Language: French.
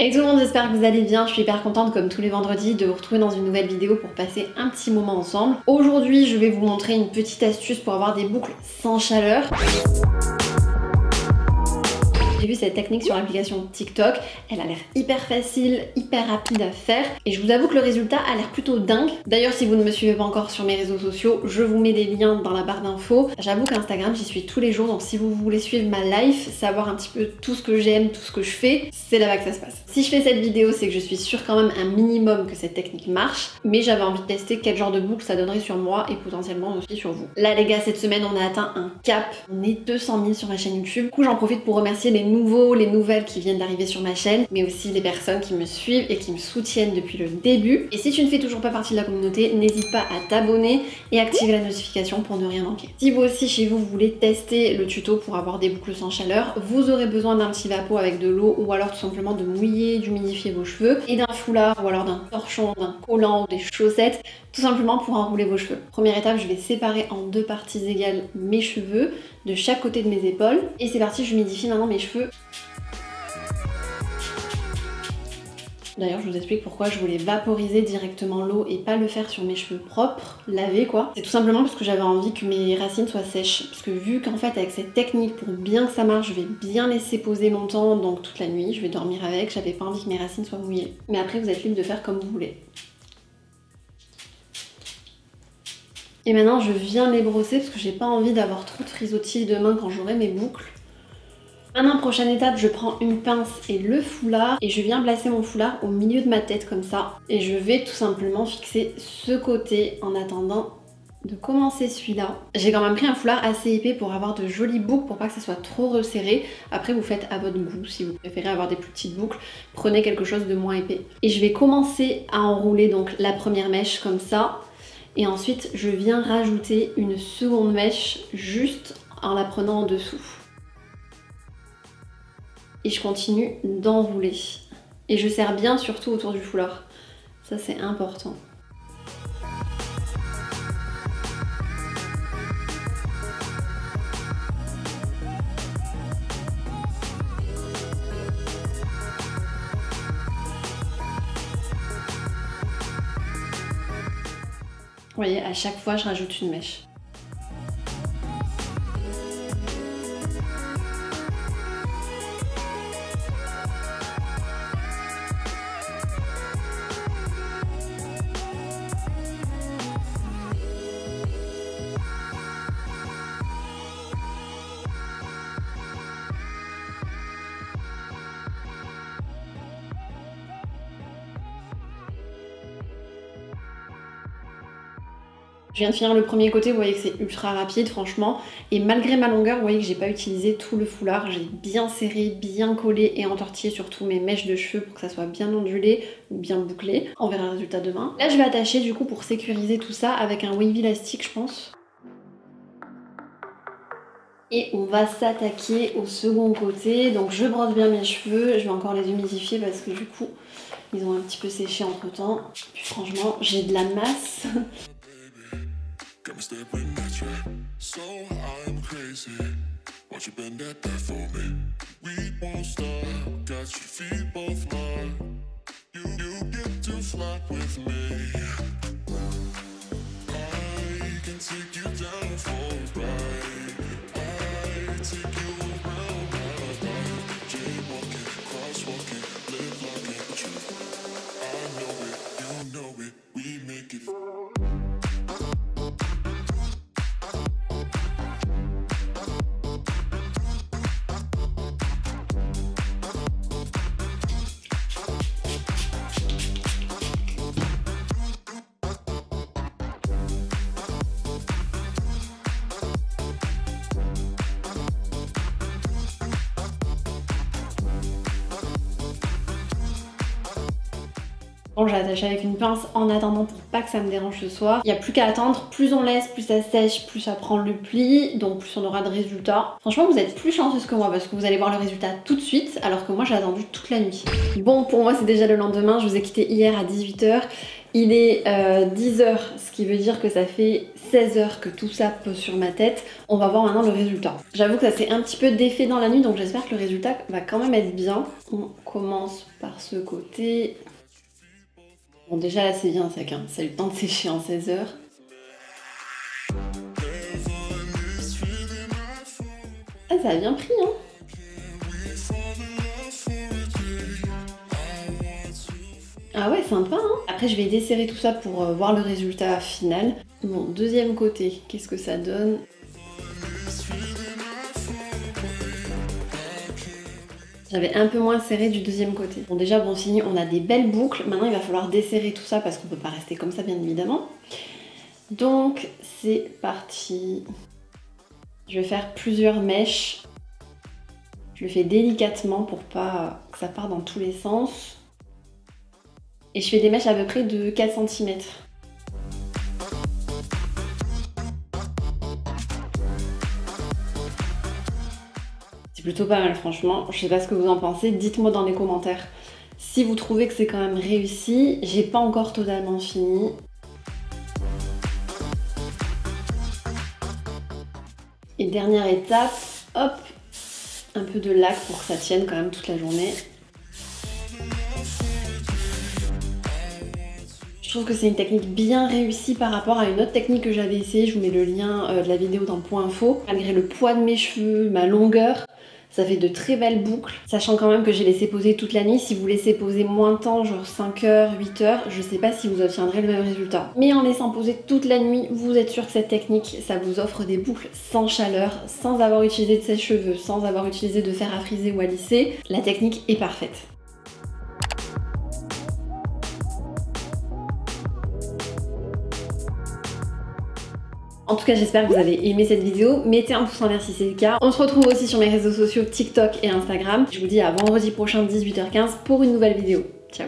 Hey tout le monde, j'espère que vous allez bien. Je suis hyper contente comme tous les vendredis de vous retrouver dans une nouvelle vidéo pour passer un petit moment ensemble. Aujourd'hui, je vais vous montrer une petite astuce pour avoir des boucles sans chaleur. J'ai vu cette technique sur l'application TikTok, elle a l'air hyper facile, hyper rapide à faire et je vous avoue que le résultat a l'air plutôt dingue. D'ailleurs, si vous ne me suivez pas encore sur mes réseaux sociaux, je vous mets les liens dans la barre d'infos. J'avoue qu'Instagram, j'y suis tous les jours, donc si vous voulez suivre ma life, savoir un petit peu tout ce que j'aime, tout ce que je fais, c'est là-bas que ça se passe. Si je fais cette vidéo, c'est que je suis sûre quand même un minimum que cette technique marche, mais j'avais envie de tester quel genre de boucle ça donnerait sur moi et potentiellement aussi sur vous. Là les gars, cette semaine on a atteint un cap, on est 200 000 sur ma chaîne YouTube. Du coup j'en profite pour remercier les nouvelles qui viennent d'arriver sur ma chaîne, mais aussi les personnes qui me suivent et qui me soutiennent depuis le début. Et si tu ne fais toujours pas partie de la communauté, n'hésite pas à t'abonner et activer la notification pour ne rien manquer. Si vous aussi chez vous, vous voulez tester le tuto pour avoir des boucles sans chaleur, vous aurez besoin d'un petit vapeau avec de l'eau ou alors tout simplement de mouiller, d'humidifier vos cheveux et d'un foulard ou alors d'un torchon, d'un collant ou des chaussettes, tout simplement pour enrouler vos cheveux. Première étape, je vais séparer en deux parties égales mes cheveux de chaque côté de mes épaules et c'est parti, j'humidifie maintenant mes cheveux. D'ailleurs, je vous explique pourquoi je voulais vaporiser directement l'eau et pas le faire sur mes cheveux propres, lavés quoi. C'est tout simplement parce que j'avais envie que mes racines soient sèches. Parce que vu qu'en fait avec cette technique, pour bien que ça marche, je vais bien laisser poser longtemps, donc toute la nuit, je vais dormir avec, j'avais pas envie que mes racines soient mouillées. Mais après, vous êtes libre de faire comme vous voulez. Et maintenant, je viens les brosser parce que j'ai pas envie d'avoir trop de frisottis demain quand j'aurai mes boucles. Maintenant, prochaine étape, je prends une pince et le foulard et je viens placer mon foulard au milieu de ma tête comme ça. Et je vais tout simplement fixer ce côté en attendant de commencer celui-là. J'ai quand même pris un foulard assez épais pour avoir de jolies boucles, pour pas que ça soit trop resserré. Après, vous faites à votre goût. Si vous préférez avoir des plus petites boucles, prenez quelque chose de moins épais. Et je vais commencer à enrouler donc la première mèche comme ça. Et ensuite, je viens rajouter une seconde mèche juste en la prenant en dessous. Et je continue d'enrouler. Et je serre bien surtout autour du foulard. Ça c'est important. Vous voyez, à chaque fois je rajoute une mèche. Je viens de finir le premier côté, vous voyez que c'est ultra rapide franchement, et malgré ma longueur, vous voyez que j'ai pas utilisé tout le foulard, j'ai bien serré, bien collé et entortillé surtout mes mèches de cheveux pour que ça soit bien ondulé ou bien bouclé. On verra le résultat demain. Là je vais attacher du coup pour sécuriser tout ça avec un wavy élastique je pense. Et on va s'attaquer au second côté, donc je brosse bien mes cheveux, je vais encore les humidifier parce que du coup ils ont un petit peu séché entre temps. Puis franchement j'ai de la masse. Got me staring at you, so I'm crazy. Won't you bend that for me? We won't stop. Got your feet both locked. You get to fly with me. I can take you down for a ride. I take you around my life. Jaywalking, crosswalking, live like a truth. I know it, you know it. We make it. Bon, j'ai attaché avec une pince en attendant pour pas que ça me dérange ce soir. Il n'y a plus qu'à attendre, plus on laisse, plus ça sèche, plus ça prend le pli, donc plus on aura de résultats. Franchement, vous êtes plus chanceuse que moi parce que vous allez voir le résultat tout de suite, alors que moi j'ai attendu toute la nuit. Bon, pour moi c'est déjà le lendemain, je vous ai quitté hier à 18 h Il est 10h, ce qui veut dire que ça fait 16 heures que tout ça pose sur ma tête. On va voir maintenant le résultat. J'avoue que ça s'est un petit peu défait dans la nuit, donc j'espère que le résultat va quand même être bien. On commence par ce côté. Bon, déjà là c'est bien sec, hein. Ça a eu le temps de sécher en 16 heures. Ah, ça a bien pris, hein. Ah ouais, sympa, hein. Après, je vais desserrer tout ça pour voir le résultat final. Bon, deuxième côté, qu'est-ce que ça donne? J'avais un peu moins serré du deuxième côté. Bon, déjà, bon, fini, on a des belles boucles. Maintenant, il va falloir desserrer tout ça parce qu'on peut pas rester comme ça, bien évidemment. Donc, c'est parti. Je vais faire plusieurs mèches. Je le fais délicatement pour pas que ça parte dans tous les sens. Et je fais des mèches à peu près de 4 cm. C'est plutôt pas mal, franchement. Je sais pas ce que vous en pensez. Dites-moi dans les commentaires si vous trouvez que c'est quand même réussi. J'ai pas encore totalement fini. Et dernière étape, hop, un peu de lac pour que ça tienne quand même toute la journée. Je trouve que c'est une technique bien réussie par rapport à une autre technique que j'avais essayée. Je vous mets le lien de la vidéo dans le point info. Malgré le poids de mes cheveux, ma longueur, ça fait de très belles boucles. Sachant quand même que j'ai laissé poser toute la nuit. Si vous laissez poser moins de temps, genre 5 heures, 8 heures, je sais pas si vous obtiendrez le même résultat. Mais en laissant poser toute la nuit, vous êtes sûr que cette technique, ça vous offre des boucles sans chaleur, sans avoir utilisé de sèche-cheveux, sans avoir utilisé de fer à friser ou à lisser. La technique est parfaite. En tout cas, j'espère que vous avez aimé cette vidéo. Mettez un pouce en l'air si c'est le cas. On se retrouve aussi sur mes réseaux sociaux TikTok et Instagram. Je vous dis à vendredi prochain 18h15 pour une nouvelle vidéo. Ciao!